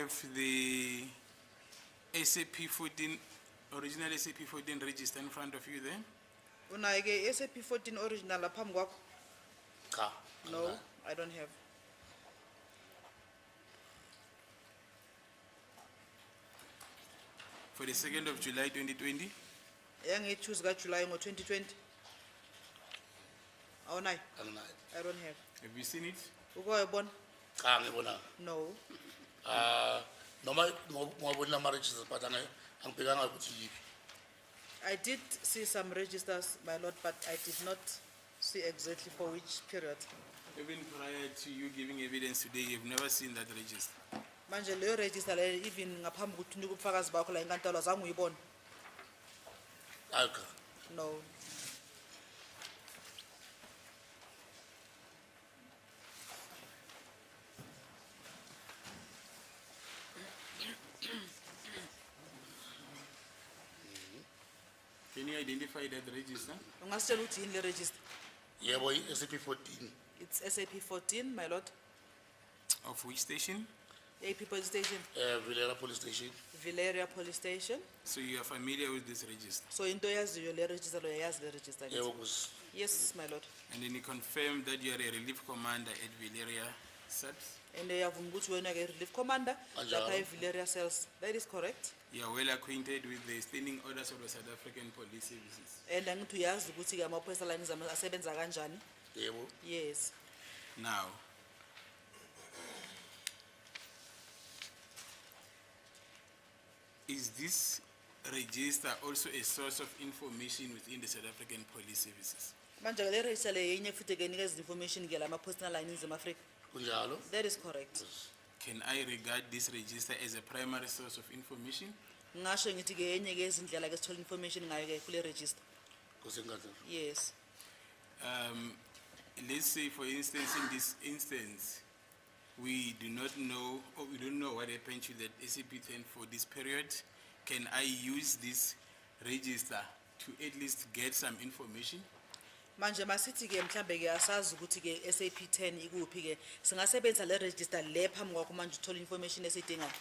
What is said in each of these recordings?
have the SAP 14, original SAP 14 register in front of you there? Unayo ke SAP 14 original lapha phambi kwakho? Cha. No, anginayo. I don't have. For the 2nd of July 2020? Yange-2 zikaJuly ngo-2020. Awunayo? Anginayo. I don't have. Have you seen it? Ukwayibona? Cha ngibona. No. Noma ngobona ama registers but angibhekanga ukuthi yipi. I did see some registers, my lord, but I did not see exactly for which period. Even prior to you giving evidence today, you've never seen that register. Manje leyo register leyo even ngaphambi kokuthi unike ubufakazi bakho la enkantolo azange uyibone? Hayi cha. No. Can you identify that register? Ungasitshela ukuthi yini le register? Yebo i-SAP 14 It's SAP 14, my lord. Of which station? AP Police Station, Vilera Police Station. Villeria Police Station. So you are familiar with this register. So into yaziyo le register lo yazi le register. Yebo kus. Yes, my lord. And then you confirm that you are a relief commander at Villeria SAPS. And yavuma ukuthi wena ke relief commander Kanjalo. lapha eVilleria cells. That is correct. You are well acquainted with the standing orders of the South African Police Services. And angithi uyazi ukuthi ke amaphoyisa la nizama asebenza kanjani? Yebo. Yes. Now, is this register also a source of information within the South African Police Services? Manje ke le register le yenye futhi ke nikeza information ke la maphoyisa la eNingizimu Afrika. Kunjalo. That is correct. Can I regard this register as a primary source of information? Ngasho ngithi ke yenye ke izindlela ke sithola information ngayo ke kule register. Kusengathi. Yes. Let's say, for instance, in this instance, we do not know, or we don't know what happened to that SAP-10 for this period. Can I use this register to at least get some information? Manje masithi ke mhlambe ke asazi ukuthi ke SAP10 ikuphi ke singasebenzisa le register le phambi kwakho manje uthola information esidingayo.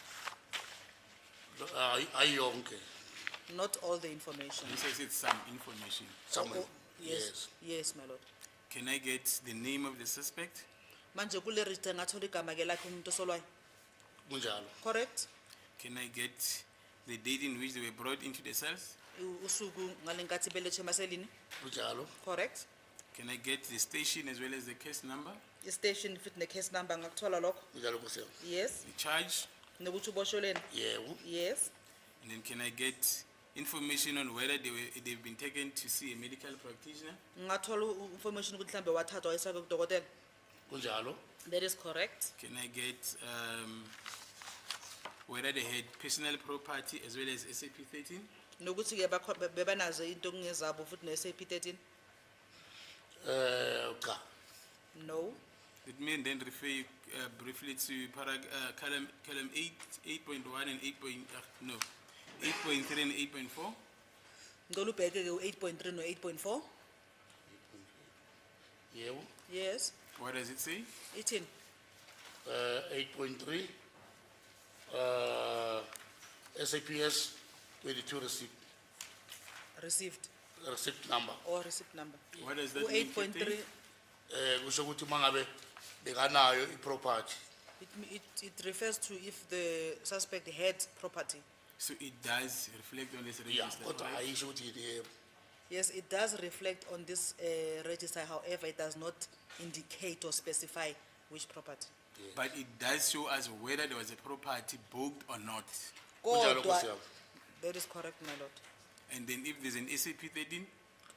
Ayonke. Not all the information. This is some information. Some. Oh, yes. Yes. Yes, my lord. Can I get the name of the suspect? Manje kule register ngathola igama ke lakhe umuntu osolwayo. Kunjalo. Correct? Can I get the date in which they were brought into the cells? Usuku ngalenkathi belethe emaselini. Kunjalo. Correct? Can I get the station as well as the case number? I station fit ne case number ngakuthola lokho. Kunjalo kusema. Yes. The charge? Nokuthi ubosholeni. Yebo. Yes. And then can I get information on whether they've been taken to see a medical practitioner? Ngathola information ukuthi mhlambe wathathwa wayisaka kudokotela. Kunjalo. That is correct. Can I get whether they had personal property as well as SAP-13? Nokuthi ke bebanazo into kungezabo futhi ne SAP13. Cha. No. Let me then refer you briefly to column 8.1 and 8.3 and 8.4. Ngicela ubheke ke u8.3 no8.4. Yebo. Yes. What does it say? Ithini? 8.3. SAPS 22 Received receipt number. or receipt number. What does that mean? U8.3 Kusho ukuthi mangabe bekanayo iproperty. it refers to if the suspect had property. So it does reflect on this Yeah, register. kodwa right? ayisho ukuthi yebo. Yes, it does reflect on this register. However, it does not indicate or specify which property. But it does show us whether there was a property booked or not. Kunjalo Kodwa- kusema. That is correct, my lord. And then if there's an SAP-13,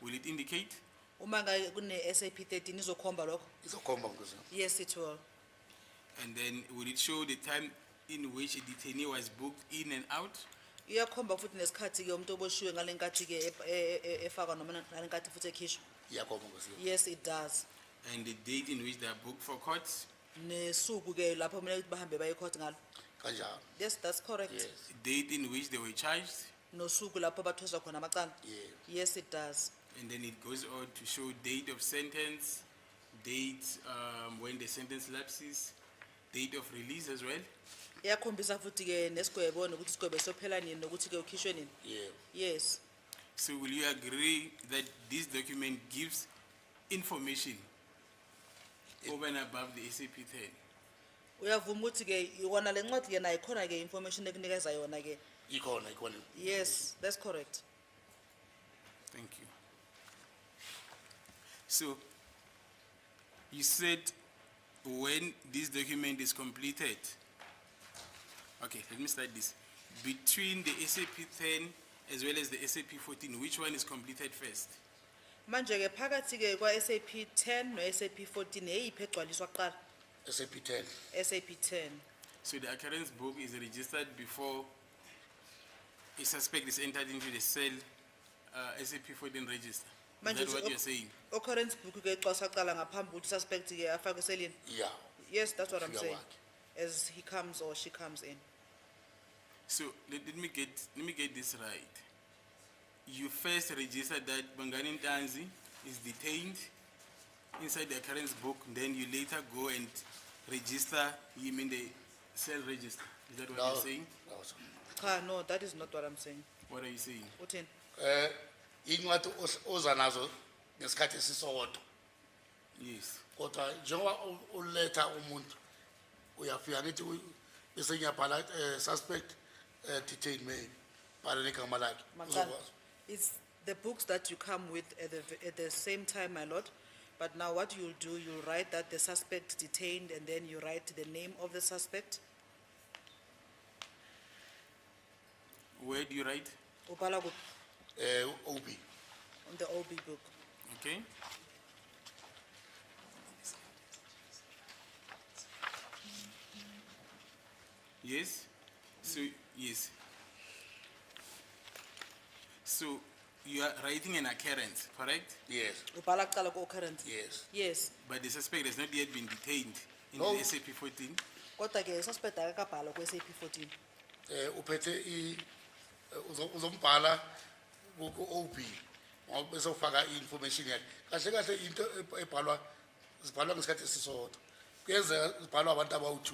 will it indicate? Uma ngabe kune SAP13 izokhomba lokho? Izokhomba kusema. Yes, it will. And then will it show the time in which a detainee was booked in and out? Iyakhomba futhi nesikhathi ke umuntu oboshiwe ngalenkathi ke efaka noma ngalenkathi futhi ekhishwa. Iyakhomba kusema. Yes, it does. And the date in which they are booked for court? Nesuku ke lapho kumele ukuthi bahambe baye court ngalo. Kanjalo. Yes, that's correct. Yes. The date in which they were charged? Nosuku lapho bathweswa khona amacala. Yeah. Yes, it does. And then it goes on to show date of sentence, date when the sentence lapses, date of release as well? iyakhombisa futhi ke nesigwebo nokuthi isigwebo sophela nini nokuthi ke ukhishwe nini. Yeah. Yes. So will you agree that this document gives information over and above the SAP 10? Uyavuma ukuthi ke yona le ncwadi ke nayo khona ke information ekunikeza yona ke. Ikona. Yes, that's correct. Thank you. So, you said when this document is completed, okay, let me start this. Between the SAP 10 as well as the SAP 14, which one is completed first? Manje ke phakathi ke kwa SAP 10 no SAP 14 eyiphi egcwaliswa kuqala? SAP 10. SAP 10. So the occurrence book is registered before a suspect is entered into the cell SAP 14 register. Is Manje that what you're saying? occurrence book ke ixwasa kuqala ngaphambi ukuthi suspect ke afake eselini. Yeah. Yes, that's what I'm Figure saying. what? As he comes or she comes in. So let me get this right. You first registered that Bangani Ntanzi is detained inside the occurrence book, then you later go and register him in the cell register. Is that what you're saying? No, sir. Cha, no, that is not what I'm saying. What are you saying? Uthini? Incwadi oza nazo ngesikhathi esisodwa. Yes. Kodwa njengoba uletha umuntu uyafika ngithi bese ngiyabhala suspect detained maybe bhala negama lakhe. Mancane. Uzokwazi. It's the books that you come with at the same time, my lord. But now what you'll do, you'll write that the suspect detained and then you write the name of the suspect. Where do you write? Ubhala kuphi? OB. On the OB book. Okay. Yes. So yes. So you are writing an occurrence, correct? Yes. Ubhala kuqala ku-occurrence. Yes. Yes. But the suspect has not yet been detained in No. the SAP 14. Kodwa ke suspect akakabhalwa ku-SAP 14. Uphethe uzombhala ku OB. Bese ufaka information yakhe. Kahle into ebhalwa zibhalwa ngesikhathi esisodwa. Kuyenzeka zibhalwa abantu abawu2.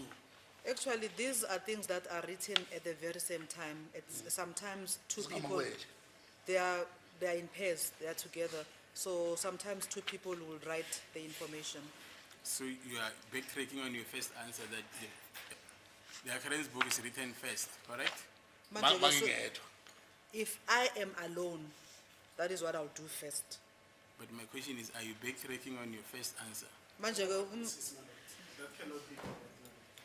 Actually, these are things that are written at the very same time. It's sometimes two people, Zingamawele. they are in pairs, they are together. So sometimes two people will write the information. So you are backtracking on your first answer that the occurrence book is written first, correct? Manje ke, so Mangingedwa. if I am alone, that is what I'll do first. But my question is, are you backtracking on your first answer? Manje ke, That cannot be correct.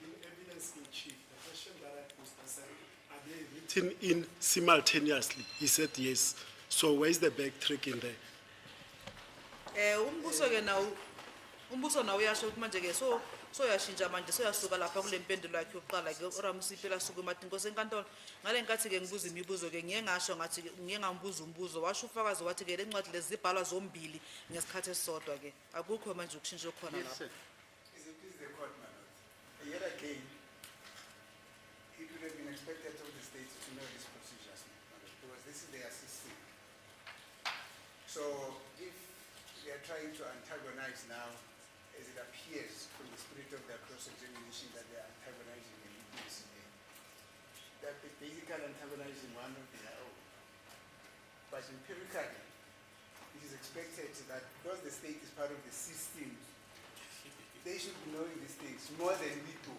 In evidence in chief, the question that I posed, I said, are they written in simultaneously? He said yes. So where's the backtracking there? umbuso ke nawo umbuso nawo uyasho ukuthi manje ke so yashintsha manje soyasuka lapha kule mpendulo yakhe yokuqala ke uRamusipela asuka mathi inkosi enkantolo ngale nkathi ke ngibuza imibuzo ke ngiye ngasho ngathi ngiye ngambuza umbuzo washo ufakazi wathi ke le ncwadi lezi zibhalwa zombili ngesikhathi esisodwa ke akukho manje ukushintsha khona lapha. Is it please the court, my lord? Yet again, it would have been expected of the state to know these procedures, my lord, because this is their system. So if they are trying to antagonize now, as it appears from the spirit of their cross-examination that they are antagonizing the witness, they are basically antagonizing one of their own. But empirically, it is expected that because the state is part of the system, they should be knowing these things more than we do.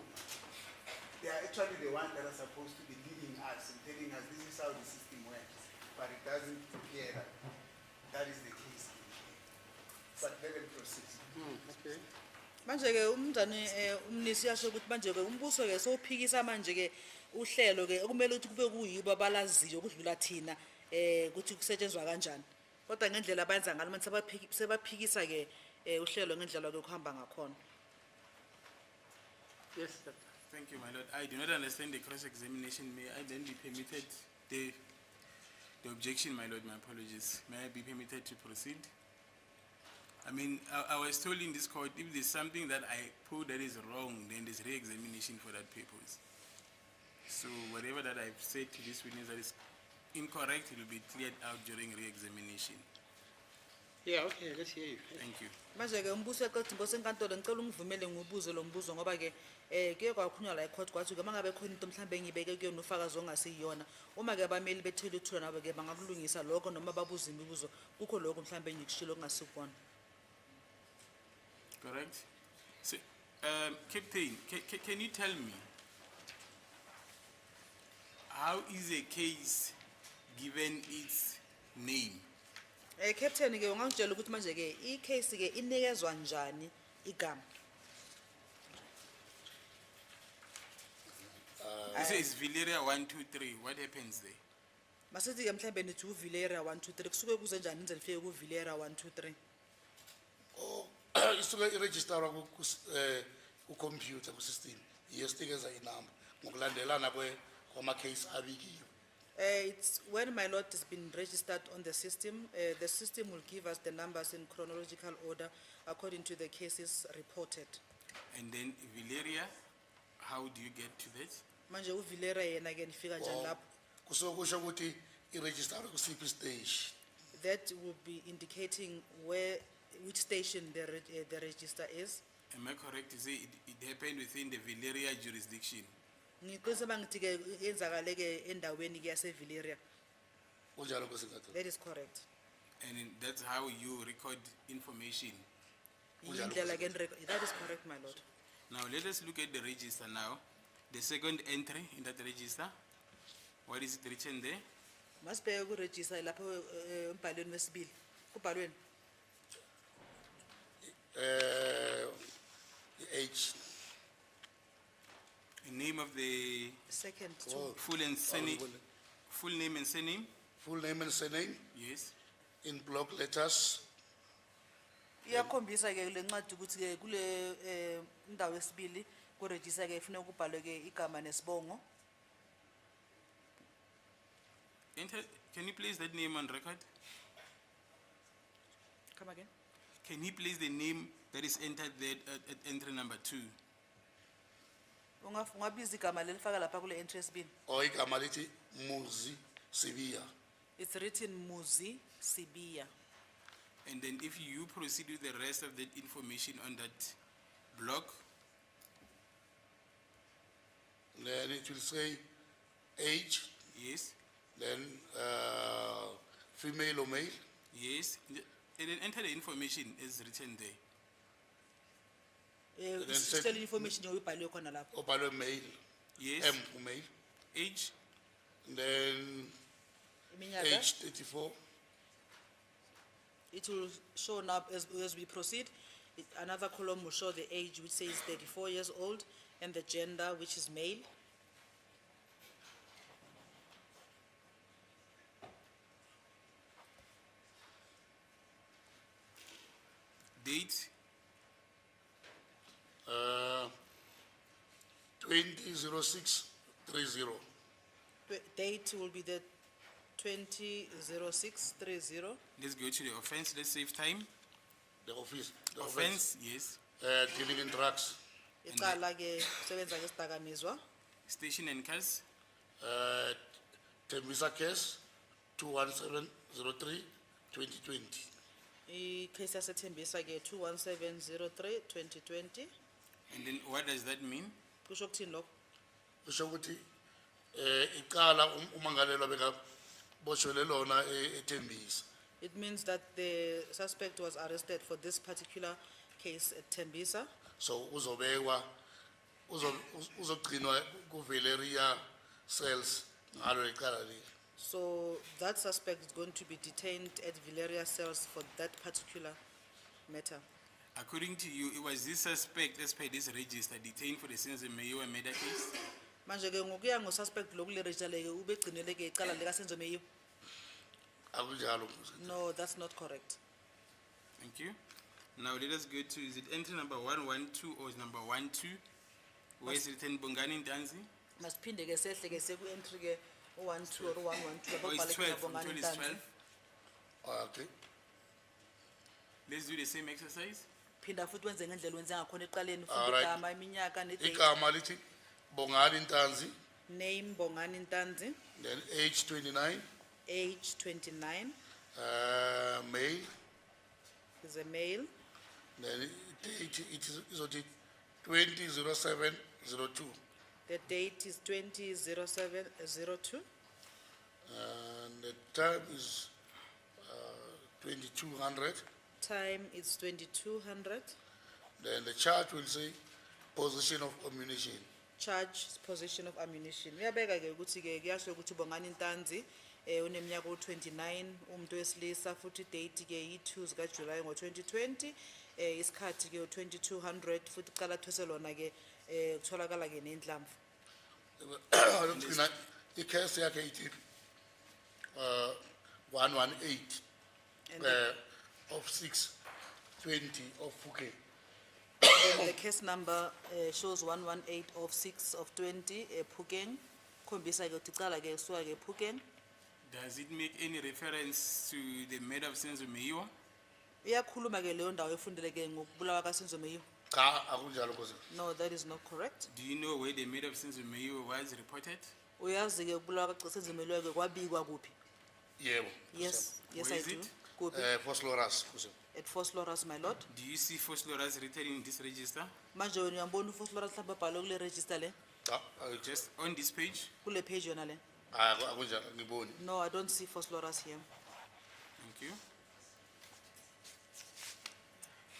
They are actually the ones that are supposed to be leading us and telling us this is how the system works. But it doesn't appear that that is the case. But let them proceed. Okay. Manje ke umntani umnisi yasho ukuthi manje ke umbuso ke sowuphikisa manje ke uhlelo ke okumele ukuthi kube kuyibo abalaziyo ukudlula thina ukuthi kusetshenzwa kanjani. Kodwa ngendlela abayenza ngalo manje sebaphikisa ke uhlelo ngendlela lokuhamba ngakhona. Yes, sir. Thank you, my lord. I do not understand the cross-examination. May I then be permitted the objection, my lord, my apologies. May I be permitted to proceed? I mean, I was told in this court, if there's something that I put that is wrong, then there's re-examination for that purpose. So whatever that I've said to this witness that is incorrect, it will be cleared out during re-examination. Yeah, okay, let's hear you. Thank you. Manje ke umbuso eqeda inkosi enkantolo ngicela ungivumele ngibuze lo mbuzo ngoba ke kuye kwakhulunywa la ecourt kwathi ke mangabe khona into mhlambe engibeke kuyona ufakazi ongasiyona uma ke abameli bethela ithuba nabo ke bangakulungisa lokho noma babuza imibuzo kukho lokho mhlambe ngikushilo kungasikona. Correct? So, Captain, can you tell me how is a case given its name? Captain ke ungangitshela ukuthi manje ke i-case ke inikezwa njani igama? You say it's Villeria 1, 2, 3. What happens there? Masithi ke mhlambe nithi uVilleria 1 2 3 kusuke kuze njani nize nifike kuVilleria 1 2 3? Oh, isuke iregister ku computer ku system. Yesitikeza inamba ngokulandelana kwama case abikiwe. It's when my lot has been registered on the system will give us the numbers in chronological order according to the cases reported. And then Villeria, how do you get to that? Manje uVilleria yena ke nifika njani lapho? Kusuke kusho ukuthi iregister ku CP stage. That will be indicating which station the register is. Am I correct to say it happened within the Villeria jurisdiction? Ngiqinisa bangithi ke yenzakale ke endaweni ke yase Villeria. Kunjalo kwesingatho. That is correct. And that's how you record information. Indlela ke that is correct, my lord. Now let us look at the register now. The second entry in that register, what is it written there? Masibheke ku register lapho umbhalweni wesibili. Kubhalweni H. The name of the second Oh, full and surname, full name and surname? full name and surname Yes. in block letters. iyakhombisa ke le ncwadi ukuthi ke kule indawo yesibili ku register ke kufanele kubhalwe ke igama nesibongo. Can you place that name on record? Come again. Can you place the name that is entered there at entry number 2? Ungabiza igama lelifaka lapha kule entry yesibili. Or igama lithi Muzi Sibiya. It's written Muzi Sibiya. And then if you proceed with the rest of that information on that block, Then it will say age, yes, then female or male, yes, and then enter the information as written there. then Sicela information oyibhaliwe khona lapho. or by male, Yes, M for male, age, then Iminyaka. age 34, It will show now as we proceed. Another column will show the age, which says 34 years old, and the gender, which is male. date, 200630. Date will be the 200630. let's go to the offense, let's save time. The offense, Offense, yes, dealing in drugs, Icala ke sebenza ngesidakamizwa. station and cars, Tembisa case 21703/2020. Icase yasethembisa ke 21703/2020. and then what does that mean? Kusho ukuthini lokho? Kusho ukuthi icala umangalelwa bekaboshwele lona eTembisa. It means that the suspect was arrested for this particular case at Tembisa. So uzobekwa uzogcinwa ku Valeria cells ngalo icala leli. So that suspect is going to be detained at Valeria cells for that particular matter. According to you, it was this suspect as per this register detained for the Senzo Mayo and Meda case? Manje ke ngokuya ngo suspect lokule register leke ube gcinele ke icala lika Senzo Meyo. Akunjalo. No, that's not correct. Thank you. Now let us go to, is it entry number 112 or is number 12? Where is it written Bongani Ntanzi? Masiphinde ke sehle ke seku entry ke 12 or 112 Or is ababhale 12, ke I'm told Bongani it's Ntanzi. 12. Okay. Let's do the same exercise. Phinda futhi wenze ngendlela wenze ngakhona eqaleni futhi Alright. igama iminyaka ne date. Igama lithi Bongani Ntanzi, Name Bongani Ntanzi, then age 29, age 29, male, is a male. Then date it is 200702. The date is 20/07/02. And the time is 2200. Time is 2200. Then the charge will say possession of ammunition. Charge possession of ammunition. Uyabeka ke ukuthi ke kuyasho ukuthi Bongani Ntanzi uneminyaka u29 umuntu wesilisa futhi date ke yi2 zika July ngo2020 isikhathi ke u2200 futhi qala thwese lona ke kutholakala ke nendlamvu. The case yakhe ithi 118 And of 620 of Phuket. then the case number shows 118 of 6 of 20 Phukeng. Khombisa ke ukuthi qala ke suka ke Phukeng. Does it make any reference to the murder of Senzo Meyiwa? Iyakhuluma ke leyo ndawo efundeleke ngokubulawa kaSenzo Meyiwa. Cha akunjalo Nkosi. No, that is not correct. Do you know where the murder of Senzo Meyiwa was reported? Uyazi ke ukubulawa kaSenzo Meyiwa ke kwabikwa kuphi? Yebo. Yes, yes Where I is do. it? Kuphi? Phosphorus Nkosi. At Phosphorus, my lord. Do you see Phosphorus written in this register? Manje wena uyambona uPhosphorus mhlawumbe abhalwe kule register le? Cha Just on this page? Kule page yona le? akunjalo ngiboni. No, I don't see Phosphorus here. Thank you.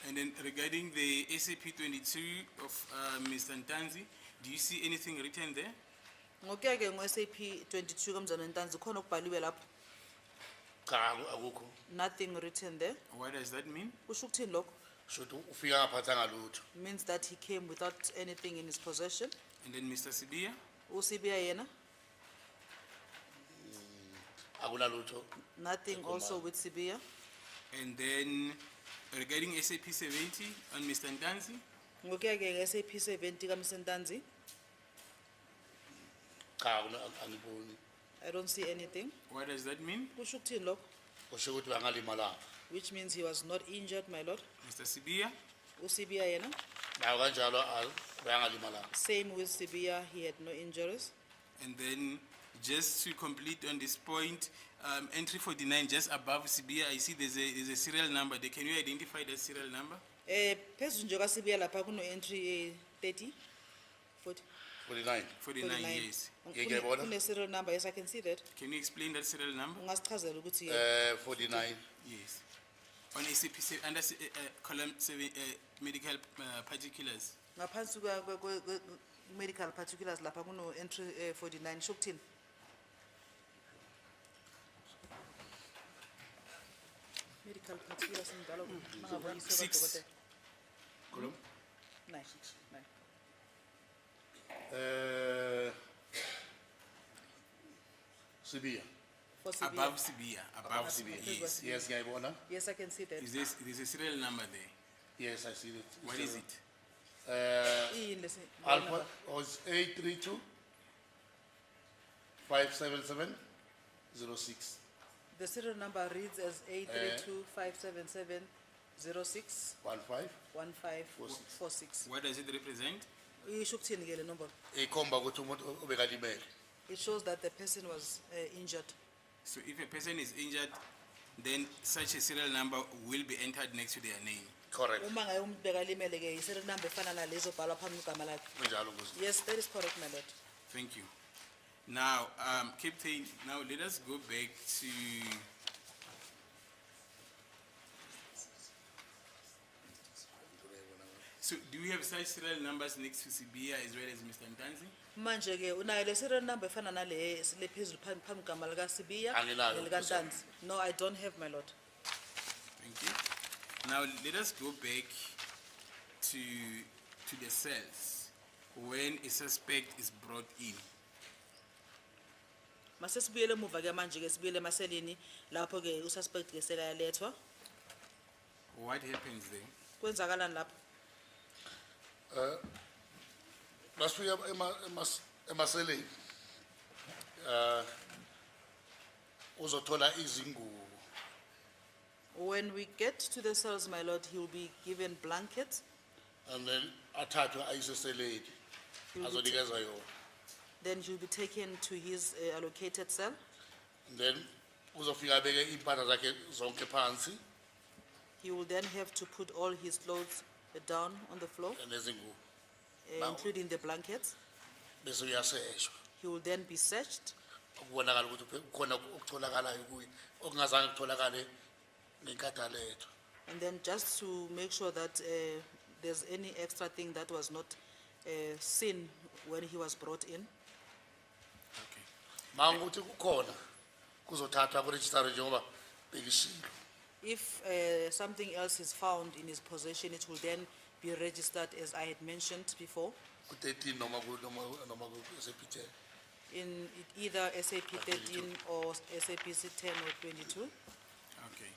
And then regarding the SAP-22 of Mr. Ntanzi, do you see anything written there? Ngokuya ke ngo-SAP 22 kaMzana Ntanzi khona okubhaliwe lapho. Cha akukho. Nothing written there. What does that mean? Kusho ukuthini lokho? Shothi ufika ngaphathanga lutho. Means that he came without anything in his possession. And then Mr. Sibia? uSibiya yena? Akunalutho. Nothing also with Sibiya. And then regarding SAP-70 on Mr. Ntanzi? Ngokuya ke nge-SAP 70 kaMr Ntanzi, Cha angiboni. I don't see anything. What does that mean? Kusho ukuthini lokho? Kusho ukuthi bangalimalanga. Which means he was not injured, my lord. Mr. Sibia? uSibiya yena? Nayo kanjalo bangalimalanga. Same with Sibiya, he had no injuries. And then just to complete on this point, entry 49, just above Sibia, I see there's a serial number there. Can you identify that serial number? Phezulu nje kaSibiya lapha kuno entry 30 40 49. 49 years. Ngiyabona. Kune serial number, yes I can see that. Can you explain that serial number? Ungasichazela ukuthi 49. Yes. On SAP, under column 7, medical particulars. ngaphansi medical particulars lapha kuno entry 49 sho ukuthini? Medical particulars ngidala mangabonisa Six. kodokotela. Kolom. 9. Sibiya. For Sibiya. Above Sibia. Above Sibia. Above Yes. Sibiya. Yes, ngiyayibona. Yes, I can see that. There's a serial number there. Yes, I see it. What is it? Iyini lesi? Alpha was 832 577 06. The serial number reads as 832-577-06 15. 1546. What does it represent? Isho ukuthini ke le nombolo? Ikhomba ukuthi umuntu ubekalimele. It shows that the person was injured. So if a person is injured, then such a serial number will be entered next to their name. Correct. Uma ngabe umuntu bekalimele ke i-serial number efana nalezo bhalwa phambi kwegama lakhe. Kunjalo Nkosi. Yes, that is correct, my lord. Thank you. Now, Captain, now let us go back to so do we have such serial numbers next to Sibia as well as Mr. Ntanzi? Manje ke unayo le serial number efana nale lephezulu phambi kwegama likaSibiya Anginayo, nelikaNtanzi. No, I don't have, my lord. Thank you. Now let us go back to the cells when a suspect is brought in. Mase sibuyele emuva ke manje ke sibuyele emaselini lapho ke ususpect ke sekayalethwa. What happens there? Kwenzakalani lapho? Masifika emaseleni. Uzothola izingubo. When we get to the cells, my lord, he will be given blankets. And then athathwe ayiseseleni. He will be Azonikezwa yona. Then he will be taken to his allocated cell. And then uzofika abeke impahla zakhe zonke phansi. He will then have to put all his clothes down on the floor, nezingubo. including the blankets. Bese uyaseshwa. He will then be searched Ukubonakala ukuthi khona okutholakalayo kuye okungazange kutholakale ngenkatha lethu. and then just to make sure that there's any extra thing that was not seen when he was brought in. Okay. Mangukuthi kukhona kuzothathwa ku register njengoba bekishilo. If something else is found in his possession, it will then be registered as I had mentioned before Ku 13 noma ku SAP10. in either SAP 13 or SAPC 10 or 22. Okay.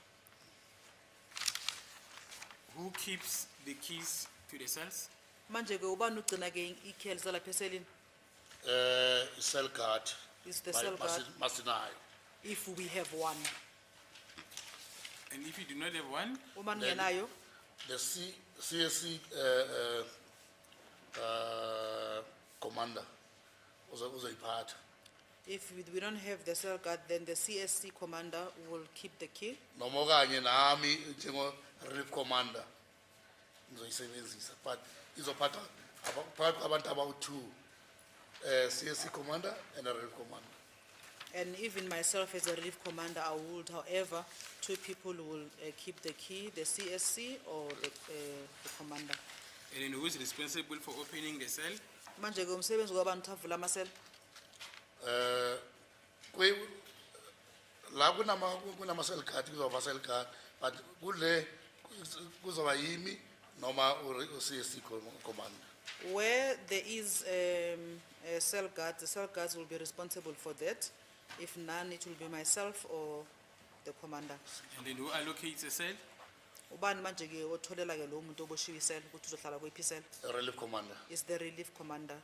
Who keeps the keys to the cells? Manje ke ubani ugcina ke ikheli salapha eselini? Cell guard. Is the cell guard, Masinayo. if we have one. And if you do not have one, Uma Then- ningenayo, The CSC commander uzoyiphatha. if we don't have the cell guard, then the CSC commander will keep the key. Noma okanye nami njengo relief commander ngizoyisebenzisa but izophatha abantu abawu2 CSC commander and a relief commander. And even myself as a relief commander, I would, however, 2 people will keep the key, the CSC or the commander. and then who is responsible for opening the cell? Manje ke umsebenzi kwabantu avula amasela. Kwe la kunama cell guard kuzoba cell guard but kule kuzoba yimi noma CSC commander. Where there is a cell guard, the cell guards will be responsible for that. If none, it will be myself or the commander. And then who allocates the cell? Ubani manje ke otholela ke lo muntu oboshiwe isela ukuthi uzohlala kwephi isela? A relief commander. Is the relief commander.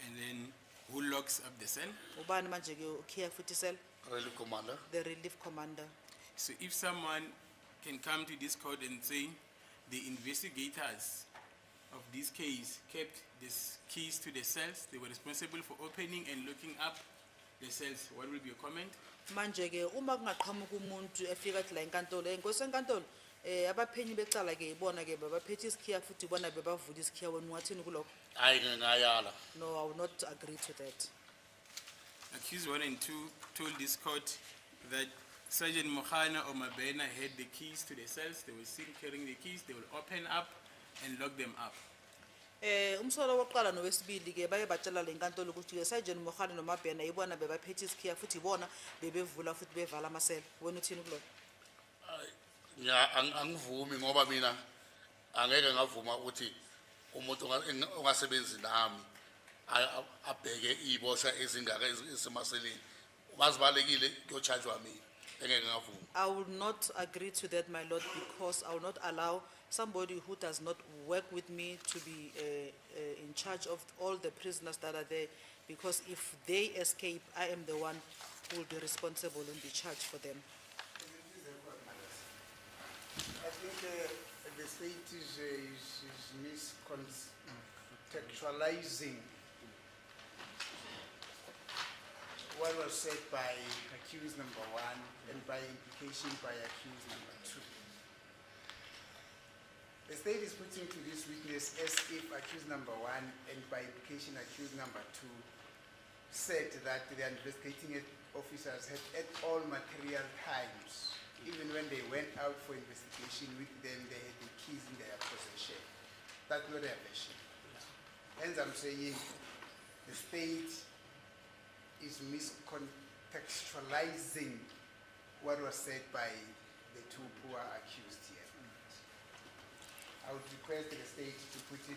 And then who locks up the cell? Ubani manje ke ukhiya futhi isela? Relief commander. The relief commander. So if someone can come to this court and say the investigators of this case kept these keys to the cells, they were responsible for opening and locking up the cells, what will be your comment? Manje ke uma kungaqhamuka umuntu efika athi la enkantolo, inkosi enkantolo abaphenyi becala ke ibona ke babaphethe isikhiya futhi bona bebavula isikhiya wena wathini kuloko? Hayi ngayala. No, I will not agree to that. Accused 1 and 2 told this court that Sergeant Mohana or Mabena had the keys to the cells, they were seen carrying the keys, they will open up and lock them up. Umsolo wokuqala nowesibili ke baye batshela le nkantolo ukuthi ke Sergeant Mohane noMabhena ibona bebaphethe isikhiya futhi ibona bebevula futhi bevala amasela. Wena uthini kuloko? Angivumi ngoba mina angeke ngavuma ukuthi umuntu ongasebenzi nami abheke ibosha ezingaka esemaseleni. Mazibalekile kuyochargewa mina. Engeke ngavuma. I will not agree to that, my lord, because I will not allow somebody who does not work with me to be in charge of all the prisoners that are there, because if they escape, I am the one who will be responsible and be charged for them. I think the state is miscontextualizing what was said by accused number 1 and by implication by accused number 2. The state is putting to this witness as if accused number 1 and by implication accused number 2 said that the investigating officers had at all material times, even when they went out for investigation with them, they had the keys in their possession. That's not their version. Hence I'm saying the state is miscontextualizing what was said by the 2 who are accused here. I would request the state to put it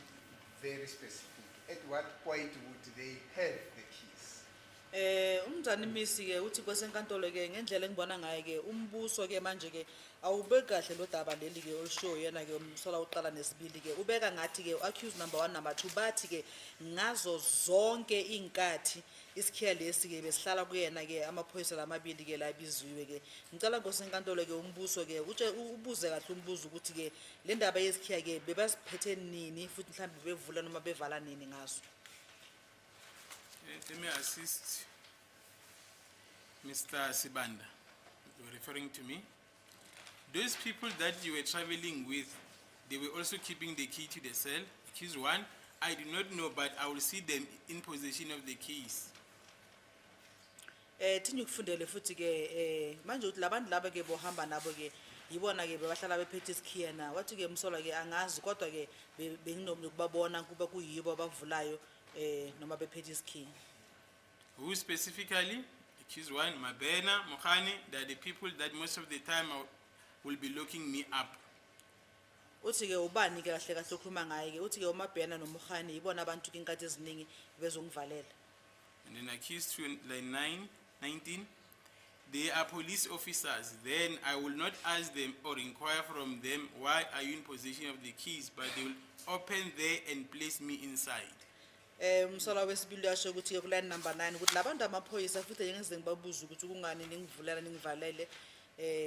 very specific. At what point would they have the keys? Umzana imisi ke uthi kwesenkantolo ke ngendlela engibona ngayo ke umbuso ke manje ke awubeki kahle lo daba leli ke olushoyo yena ke umsola uqala nesibili ke ubeka ngathi ke accused number 1 number 2 bathi ke ngazo zonke inkathi isikhiya lesi ke besihlala kuyena ke amaphoyisa lamabili ke labiziwe ke ngicela kwesenkantolo ke umbuso ke ubuze kahle umbuzo ukuthi ke le ndaba yesikhiya ke bebasiphethe nini futhi mhlambe bevula noma bevala nini ngaso. Let me assist Mr. Sibanda. You're referring to me. those people that you were traveling with, they were also keeping the key to the cell. Accused 1, I do not know, but I will see them in possession of the keys. Thini ukufundele futhi ke manje uthi labantu laba ke bohamba nabo ke yibona ke bebahlala bephethe isikhiya na wathi ke msolwa ke angazi kodwa ke benginokubabona kuba kuyibo abavulayo noma bephethe isikhiya. Who specifically? Accused 1, Mabena, Mohane, they are the people that most of the time will be locking me up. Uthi ke ubani ke kahle kahle ukhuluma ngaye ke uthi ke uMabhena noMkhane yibona abantu ke inkathi eziningi bezongivalela. And then accused 2, line 19, they are police officers. Then I will not ask them or inquire from them, why are you in possession of the keys? But they will open there and place me inside. Umsolwa wesibili yasho ukuthi ke ku line number 9 ukuthi labantu amaphoyisa futhi ngeze ngibabuza ukuthi kungani ningivulela ningivalele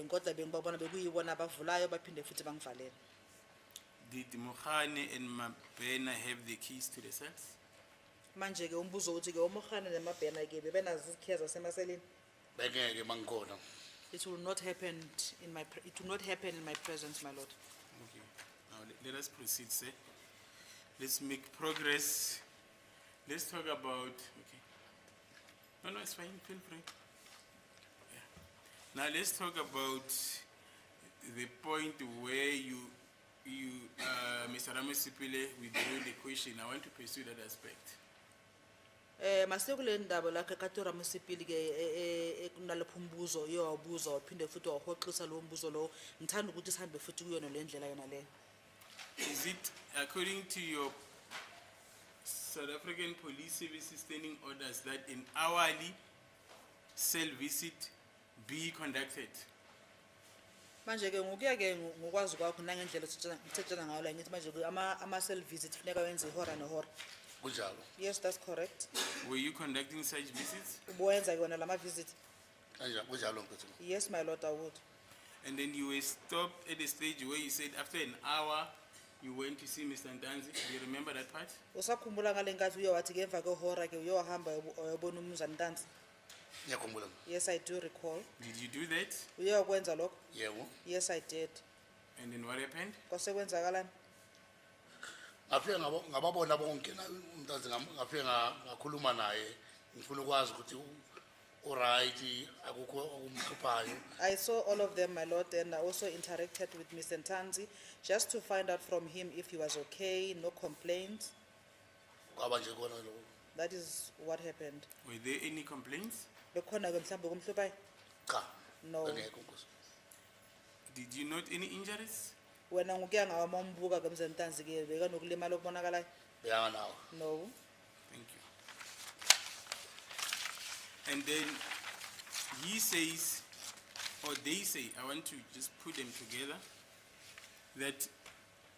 kodwa bengibabona bekuyibona abavulayo baphinde futhi bangivalele. Did Mohane and Mabena have the keys to the cells? Manje ke umbuzo uthi ke uMkhane neMabhena ke bebenazo izikhiya zasemaseleni. Bengeke mangikhona. It will not happen in my presence, my lord. Okay. Now let us proceed, sir. Let's make progress. Let's talk about, okay. No, it's fine, feel free. Yeah. Now let's talk about the point where you Mr. Ramosipile, withdrew the question. I want to pursue that aspect. Masekule ndaba la kaTora Musipili ke kunalapho umbuzo yowabuza waphinde futhi wahoxisa lo mbuzo lo ngithanda ukuthi sihambe futhi kuyona le ndlela yona le. Is it according to your South African Police Service standing orders that an hourly cell visit be conducted? Manje ke ngokuya ke ngokwazi kwakho nangendlela sithetshana ngayo la ngithi manje ama cell visit funeka wenze ihora nehora. Kunjalo. Yes, that's correct. Were you conducting such visits? Uboyenza yona lama visit? Kanjalo kunjalo mphethimo. Yes, my lord, I would. And then you were stopped at the stage where you said after an hour you went to see Mr. Ntanzi. Do you remember that part? Usakhumbula ngale nkathi uyowathi ke emva kwehora ke uyohamba uyobona umnumzana Ntanzi? Ngiyakhumbula. Yes, I do recall. Did you do that? Uyokwenza lokho? Yebo. Yes, I did. And then what happened? Kwasekwenzakalani? Ngafika ngababona bonke umntazi ngafika ngakhuluma naye ngifuna ukwazi ukuthi alright akukho okumhluphayo. I saw all of them, my lord, and I also interacted with Mr. Ntanzi just to find out from him if he was okay, no complaints. Kwaba nje kona lokho. That is what happened. Were there any complaints? Bekhona ke mhlambe kumhluphayo? Cha. No. Ngekho Nkosi. Did you note any injuries? Wena ngokuya ngawa mombuka ke Mr. Ntanzi ke beka nokulimala okubonakalayo? Beyanga nawe. No. Thank you. And then he says, or they say, I want to just put them together, that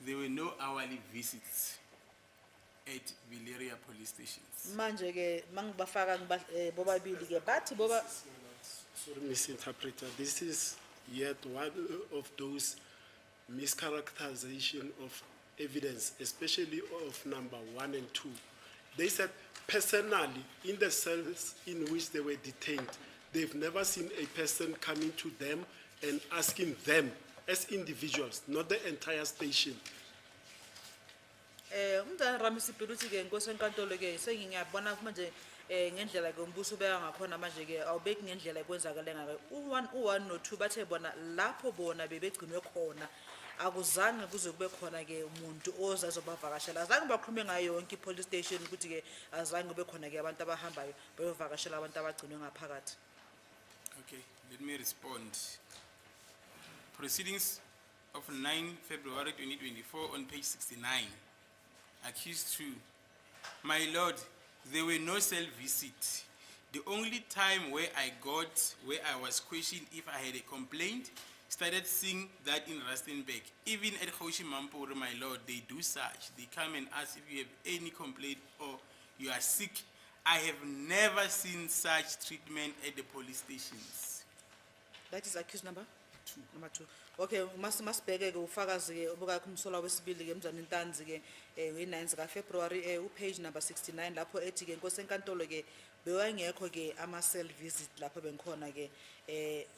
there were no hourly visits at Valeria police stations. Manje ke mangibafaka bobabili ke bathi boba Sorry, misinterpreter. This is yet one of those mischaracterization of evidence, especially of number 1 and 2. They said personally, in the cells in which they were detained, they've never seen a person coming to them and asking them as individuals, not the entire station. umntana Ramosipile uthi ke Nkosi enkantolo ke sengiyabona manje ngendlela ke umbuso ubeka ngakhona manje ke awubeki ngendlela ekwenzakala ngake u1 no2 bathe bona lapho bona bebegcinwe khona akuzange kuze kube khona ke umuntu ozazobavakashela azange bakhulume ngayo yonke police station ukuthi ke azange kube khona ke abantu abahambayo bayovakashela abantu abagcinwe ngaphakathi. Okay, let me respond. Proceedings of 9 February 2024 on page 69. Accused 2. My lord, there were no cell visits. The only time where I was questioned if I had a complaint, started seeing that in Rustenburg. Even at Kgoshi Mampuru, my lord, they do such. They come and ask if you have any complaint or you are sick. I have never seen such treatment at the police stations. That is accused number 2. Number 2. Okay, masibheke ke ufakazi ke obukakho umsola wesibili ke Mzansi Ntanzi ke nge-9 ka February page number 69 lapho ethi ke Nkosi enkantolo ke bewangekho ke ama cell visit lapho bengikhona ke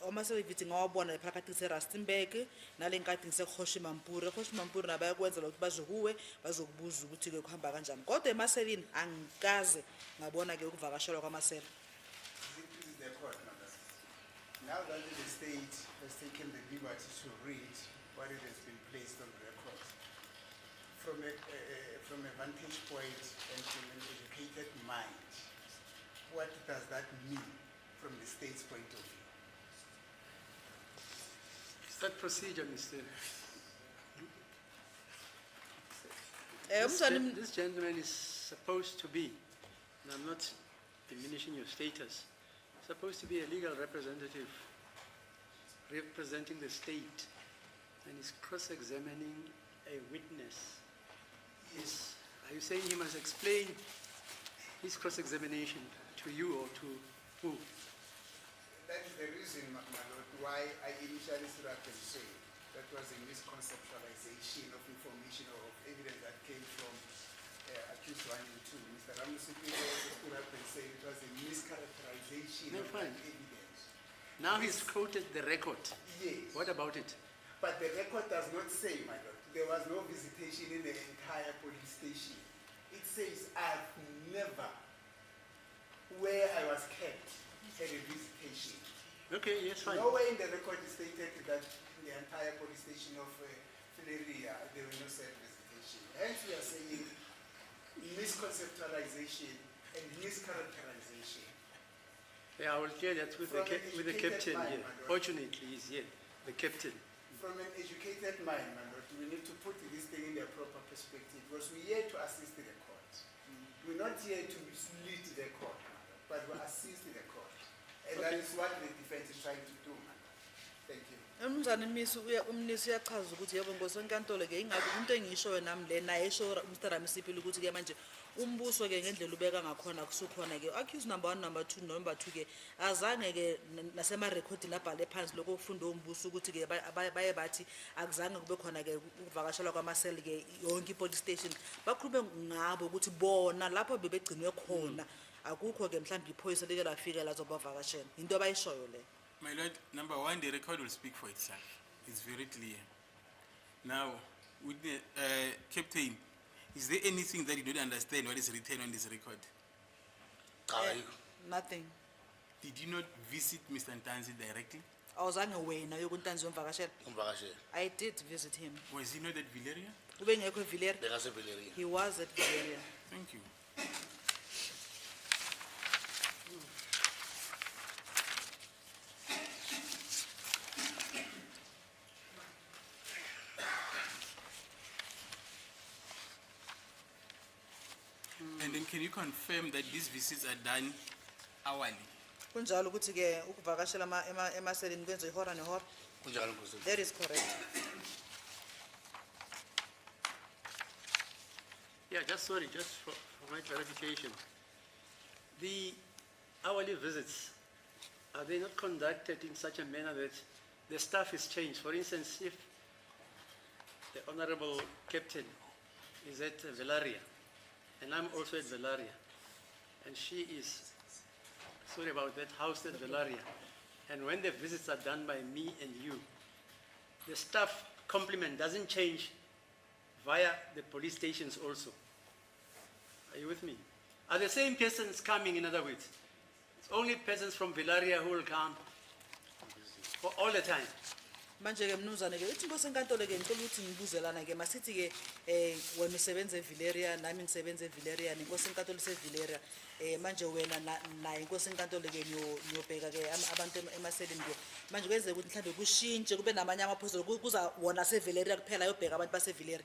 ama cell visit ngawabona phakathi se Rustenburg nalenkathi ngisekhoshi Mampuri nabayakwenza lokho bazokuwe bazokubuza ukuthi ke kuhamba kanjani kodwa emaselini angikaze ngabona ke ukuvakashelwa kwamasela. This is the court, madam. Now that the state has taken the liberty to read what it has been placed on record, from a vantage point and from an educated mind, what does that mean from the state's point of view? That procedure, Mr. This gentleman is supposed to be, and I'm not diminishing your status, supposed to be a legal representative representing the state, and is cross-examining a witness. Are you saying he must explain his cross-examination to you or to who? That is the reason, my lord, why I initially stood up and said that was a misconceptualization of information or of evidence that came from accused 1 and 2. Mr. Ramusipi also stood up and said it was a mischaracterization No, of fine. that evidence. Now he's quoted the record. Yes. What about it? But the record does not say, my lord, there was no visitation in the entire police station. It says I've never, where I was kept, had a visitation. Okay, yes, fine. Nowhere in the record is stated that in the entire police station of Fileria there were no said visitation. Hence we are saying misconceptualization and mischaracterization. Yeah, I will clear that with From the, an with the educated captain mind, here. my lord. Fortunately, he's here, the captain. From an educated mind, my lord, we need to put this thing in their proper perspective because we're here to assist the court. We're not here to mislead the court, my lord, but we assist the court. And that is what the defense is trying to do, my lord. Thank you. Umzana umnisi uyachaza ukuthi yebo Nkosi enkantolo ke ingabe into engishoyo nami le naye esho Mr. Ramusipili ukuthi ke manje umbuso ke ngendlela ubeka ngakhona kusukhona ke accuse number 1 number 2 number 2 ke azange ke nasema record labhale phansi lokho kufunda umbuso ukuthi ke baye bathi akuzange kube khona ke ukuvakashelwa kwamaseli ke yonke police station bakhulube ngabo ukuthi bona lapho bebegcinwe khona akukho ke mhlawumbe iphoyisa leke lafika lazobavakashela into abayishoyo le. My lord, number 1, the record will speak for itself. It's very clear. Now, with the captain, is there anything that you don't understand what is written on this record? Nothing. Did you not visit Mr. Ntanzi directly? Awuzange wena yokuntanzi yomvakashela. Umvakashela. I did visit him. Was he not at Villeria? Ube ngekho eVillere? Bekasevileria. He was at Villere. Thank you. And then can you confirm that these visits are done hourly? Kunjalo ukuthi ke ukuvakashela emaseleni kwenza ihora nehora. Kunjalo Nkosi. That is correct. Yeah, just for my clarification. The hourly visits, are they not conducted in such a manner that the staff is changed? For instance, if the Honorable Captain is at Velaria, and I'm also at Velaria, and she is, sorry about that, housed at Velaria, and when the visits are done by me and you, the staff complement doesn't change via the police stations also. Are you with me? Are the same persons coming, in other words? It's only persons from Velaria who will come for all the time. Manje ke mnumzane ke ithi Nkosi enkantolo ke ngicela ukuthi ngibuzelana ke masithi ke wena usebenza eVilleria nami ngisebenza eVilleria neNkosi enkantolo seVilleria manje wena naye Nkosi enkantolo ke niyobheka ke abantu emaseleni ke manje kwenzeka ukuthi mhlambe kushintshe kube namanye amaphoyisa kuza wona seVilleria kuphela ayobheka abantu baseVilleria.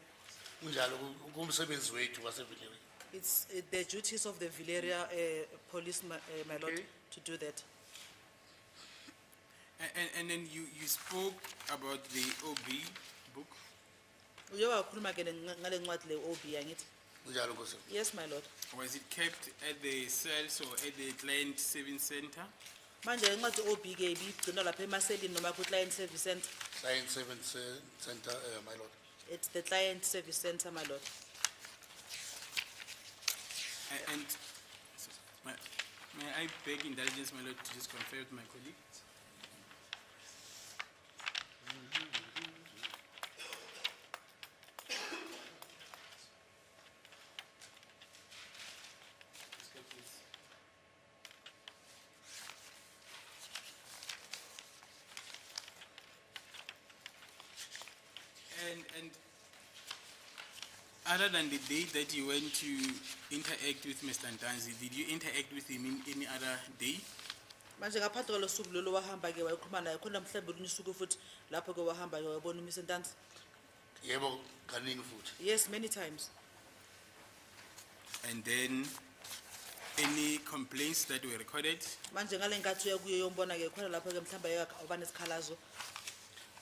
Kunjalo kumsebenzi wethu wasevileria. It's the duties of the Villeria police my lord Okay. to do that. And then you spoke about the OB book. Uyoba ukhuluma ke ngale ncwadi le OB yangithi. Kunjalo Nkosi. Yes my lord. Was it kept at the cells or at the client saving center? Manje incwadi OB ke ibigcinwa lapha emaselini noma ku-client service center. Client Service Center, my lord. It's the client service center, my lord. And may I beg indulgence, my lord, to just confer with my colleague? And other than the day that you went to interact with Mr. Ntanzi, did you interact with him in any other day? Manje ngaphathi kwalo suku lolo wahamba ke wayekhuluma naye khona mhlawumbe olunye usuku futhi lapho ke wahamba ke wabona uMr Ntanzi. Yebo, kaningi futhi. Yes, many times. And then any complaints that were recorded? Manje ngale nkathi uya kuyo yombona ke khona lapho ke mhlawumbe awuba nesikhalazo.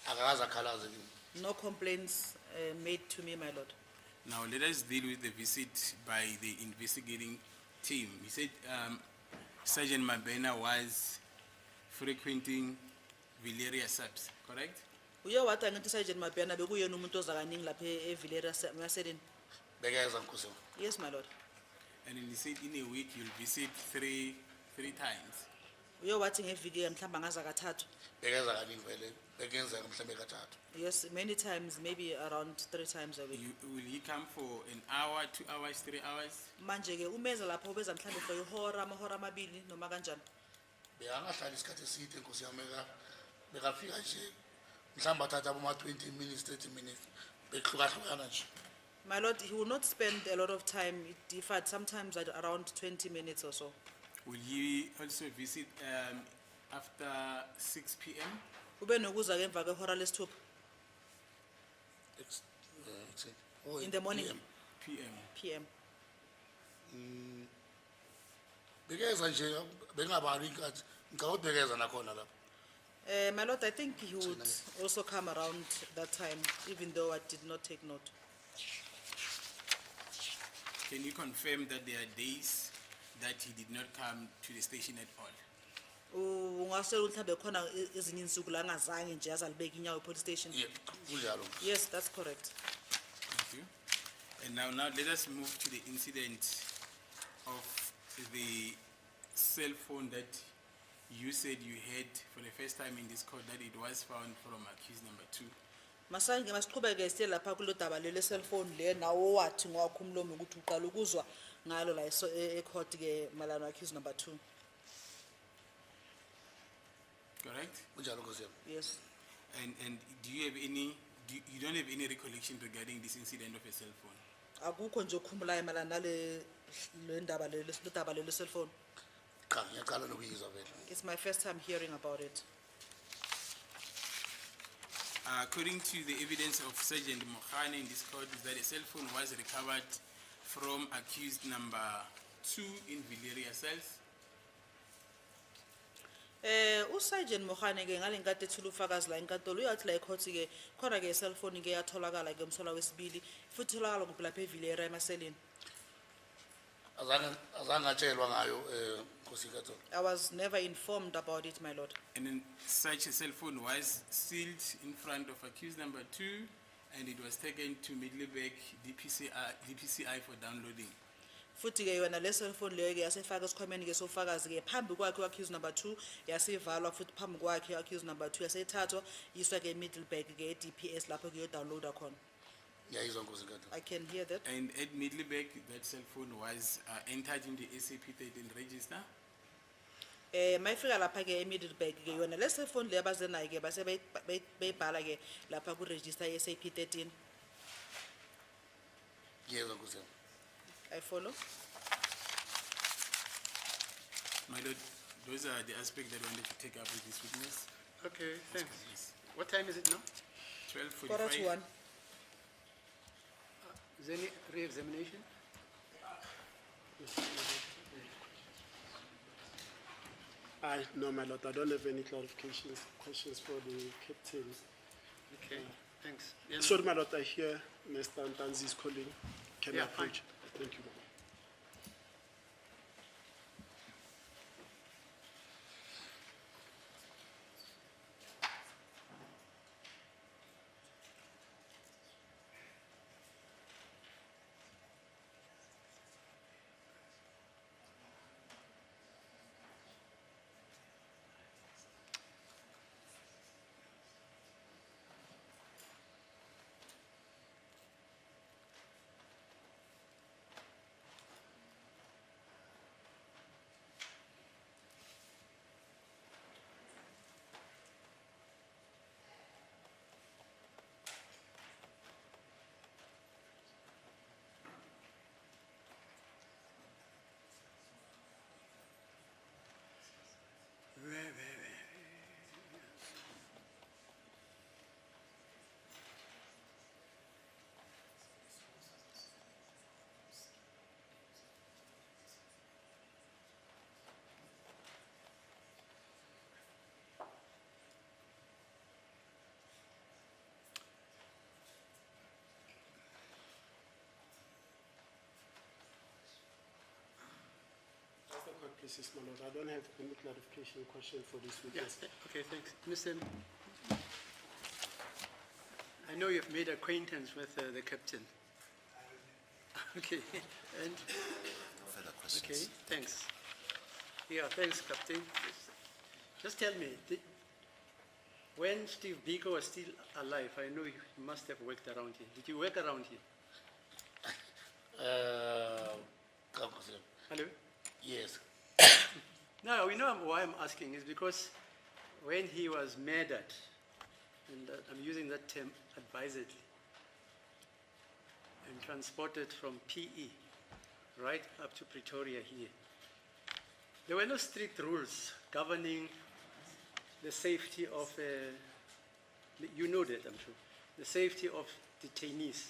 Akakaza khalaza kimi. No complaints made to me, my lord. Now let us deal with the visit by the investigating team. He said Sergeant Mabena was frequenting Villeria subs, correct? Uye wathi angithi Sergeant Mabena bekuyena umuntu oza kaningi lapha eVillera emaseleni. Bekeza nkosi. Yes, my lord. And then he said in a week you'll visit three times. Uye wathi ngeviki mhlamba ngaza kathathu. Bekeza kaningi vele. Bekenza mhlambe kathathu. Yes, many times, maybe around 3 times a week. Will he come for an hour, 2 hours, 3 hours? Manje ke umeza lapho ubeza mhlawumbe for ihora amahora amabili noma kanjani. Beyangahlala isikhathi eside nkosi yami bekafika nje mhlamba thatha aboma 20 minutes 30 minutes beklukahlukana nje. My lord, he will not spend a lot of time. It differed sometimes at around 20 minutes or so. Will he also visit after 6 p.m.? Ube nokuza ke emva kwehora lesithupha in the morning. PM. Bekeza nje bengabali inkathi ngicabanga bekeza nakhona lapha. My lord, I think he would also come around that time, even though I did not take note. Can you confirm that there are days that he did not come to the station at all? Ungase mhlawumbe khona ezinye insuku la ngazange nje azalibeka inyawo police station. Yeah, kunjalo. Yes, that's correct. Thank you. And now let us move to the incident of the cell phone that you said you had for the first time in this court, that it was found from accused number 2. Masange masiqhubeke siye lapha kulo daba lele cellphone le nawo wathi ngwakho umlomo ukuthi uqala ukuzwa ngalo la ecourt ke malana accused number 2. Correct? Kunjalo nkosi yami. Yes. And do you have any, you don't have any recollection regarding this incident of a cell phone? Akukho nje okhumulayo malana le ndaba lele cellphone. Cha, ngiyaqala nokuyizwa vele. It's my first time hearing about it. According to the evidence of Sergeant Mokhane in this court, is that a cell phone was recovered from accused number 2 in Villeria cells. Sergeant Mokhane ke ngale nkathi ethula ufakazi la enkantolo uyathi la ecourt ke khona ke cellphone ke yatholakala ke umsola wesibili futhi tholakala kuphi lapha eVillera emaseleni. Azange atshelwa ngayo nkosi kaTholo. I was never informed about it, my lord. And then such a cell phone was sealed in front of accused number 2, and it was taken to Middelburg DPCI for downloading. Futhi ke yona le cellphone leyo ke yasefaka esikhwameni ke sofakazi ke phambi kwakhe accused number 2 yasivalwa futhi phambi kwakhe accused number 2 yasethathwa yiswa ke Middelburg ke DPS lapho ke yo downloada khona. Ngiyayizwa nkosi kaTholo. I can hear that. And at Middelburg, that cell phone was entered in the SAP13 register. Mayifika lapha ke eMiddelburg ke yona le cellphone le abaze nayo ke base beyibhala ke lapha ku register ye SAP13. Ngiyezwa nkosi yami. I follow. My lord, those are the aspects that I wanted to take up with this witness. Okay, thanks. Please. What time is it now? 12:45. Is there any re-examination? No, my lord, I don't have any questions for the captain. Okay, thanks. Yeah, Sorry, my lord, I hear Mr. Ntanzi is calling. Can I Yeah, fine. approach? Thank you. please, my lord. I don't have any clarification question for this Yeah, witness. okay, thanks. Mr. I know you've made acquaintance with the captain. Okay, and, Further okay, questions? thanks. Yeah, thanks, Captain. Just tell me, when Steve Biko was still alive, I know you must have worked around here. Did you work around here? Kankosel. Hello? Yes. No, we know why I'm asking is because when he was murdered, and I'm using that term advisedly, and transported from PE right up to Pretoria here, there were no strict rules governing the safety of, you know that, I'm sure, the safety of detainees.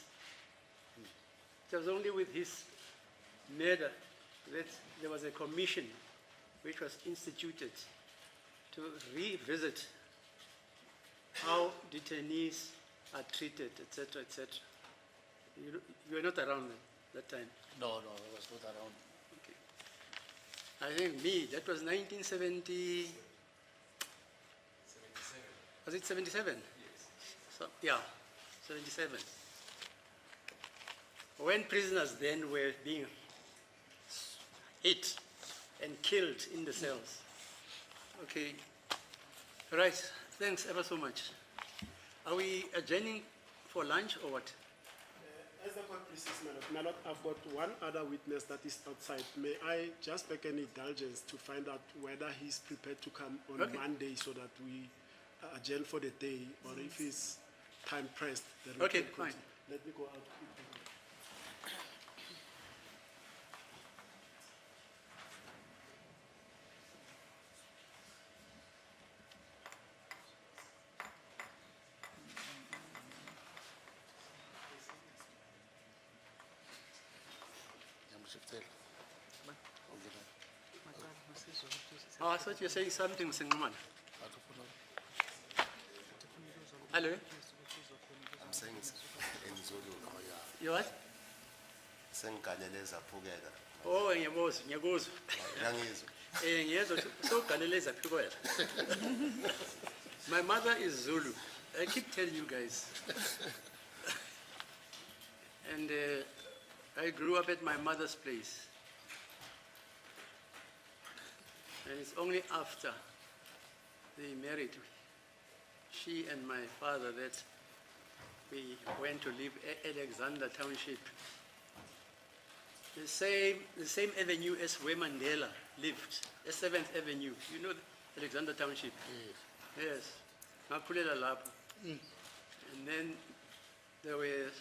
It was only with his murder that there was a commission which was instituted to revisit how detainees are treated, etc., etc. You were not around that time. No, I was not around. Okay. I think that was 1970. 77. Was it 77? Yes. So, yeah, 77. When prisoners then were being hit and killed in the cells. Okay. Right. Thanks ever so much. Are we adjourning for lunch or what? As the court pleases, my lord, I've got one other witness that is outside. May I just beg an indulgence to find out whether he's prepared to come on Okay. Monday so that we adjourn for the day, or if he's time pressed, then Okay, can fine. continue. Let me go out quickly. Ngiyamshiftela. Okay. Oh, I thought you were saying something, Singman. Athi ufuna- Hello? I'm saying in Zulu. Oh, yeah. You what? Sengigalele zaphukela. Oh, ngiyakuzwa. Uyangizwa? Ngiyezwa ukuthi sowugalele zaphukela. My mother is Zulu. I keep telling you guys. And I grew up at my mother's place. And it's only after they married, she and my father, that we went to live at Alexander Township. The same avenue as where Mandela lived, the 7th Avenue. You know Alexander Township? Yes. Ngakhulela lapho. And then there was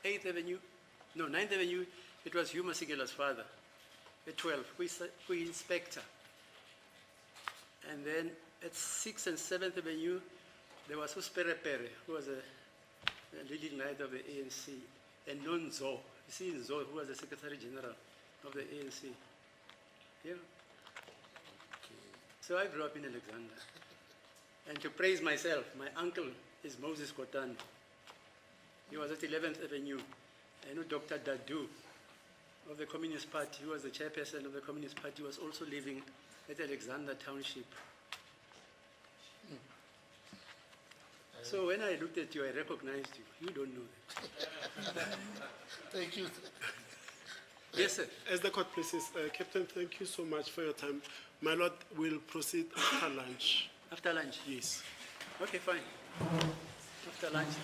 9th Avenue. It was Hugh Masekela's father, at 12, who inspector. And then at 6th and 7th Avenue, there was Uspere Pere, who was a leading knight of the ANC, and Nonzo. You see Nzo, who was the Secretary General of the ANC. Yeah. So I grew up in Alexander. And to praise myself, my uncle is Moses Kotane. He was at 11th Avenue. I know Dr. Dadu of the Communist Party, who was the chairperson of the Communist Party, was also living at Alexander Township. So when I looked at you, I recognized you. You don't know that. Thank you. Yes, sir. As the court pleases, Captain, thank you so much for your time. My lord will proceed after lunch. After lunch? Yes. Okay, fine. After lunch.